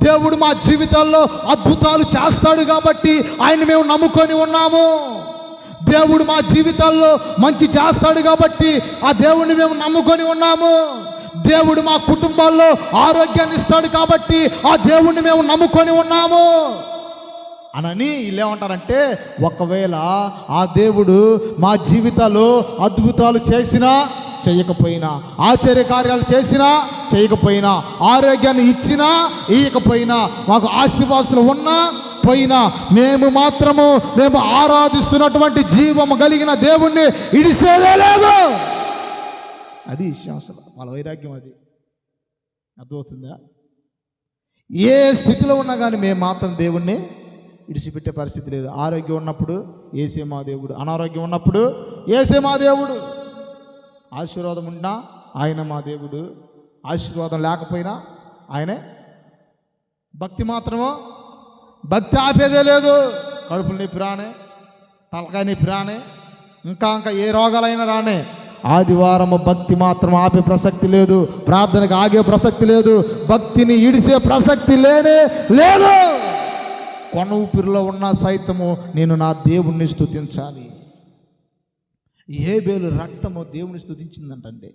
దేవుడు మా జీవితాల్లో అద్భుతాలు చేస్తాడు కాబట్టి ఆయన మేము నమ్ముకొని ఉన్నాము. దేవుడు మా జీవితాల్లో మంచి చేస్తాడు కాబట్టి ఆ దేవుడిని మేము నమ్ముకొని ఉన్నాము. దేవుడు మా కుటుంబాల్లో ఆరోగ్యాన్ని ఇస్తాడు కాబట్టి ఆ దేవుణ్ణి మేము నమ్ముకొని ఉన్నాము అనని వీళ్ళేమంటారంటే, ఒకవేళ ఆ దేవుడు మా జీవితాల్లో అద్భుతాలు చేసినా చేయకపోయినా, ఆశ్చర్యకార్యాలు చేసినా చేయకపోయినా, ఆరోగ్యాన్ని ఇచ్చినా ఇవ్వకపోయినా, మాకు ఆస్తిపాస్తులు ఉన్నా పోయినా, మేము ఆరాధిస్తున్నటువంటి జీవము కలిగిన దేవుణ్ణి ఇడిసేదే లేదు. అది విషయం. అసలు వాళ్ళ వైరాగ్యం అది. అర్థమవుతుందా? ఏ స్థితిలో ఉన్నా కానీ మేము మాత్రం దేవుణ్ణి ఇడిచిపెట్టే పరిస్థితి లేదు. ఆరోగ్యం ఉన్నప్పుడు యేసే మా దేవుడు, అనారోగ్యం ఉన్నప్పుడు యేసే మా దేవుడు. ఆశీర్వాదం ఉన్నా ఆయన మా దేవుడు, ఆశీర్వాదం లేకపోయినా ఆయనే. భక్తి మాత్రమో భక్తి ఆపేదే లేదు. కడుపులు నొప్పి రానే, తలకాయ నొప్పి రానే, ఇంకా ఏ రోగాలైనా రానే, ఆదివారము భక్తి మాత్రం ఆపే ప్రసక్తి లేదు. ప్రార్థనకు ఆగే ప్రసక్తి లేదు. భక్తిని ఇడిసే ప్రసక్తి లేనే లేదు. కొన ఊపిరిలో ఉన్న సైతము నేను నా దేవుణ్ణి స్తుతించాలి. హేబేలు రక్తము దేవుని స్తుతించిందంటండి.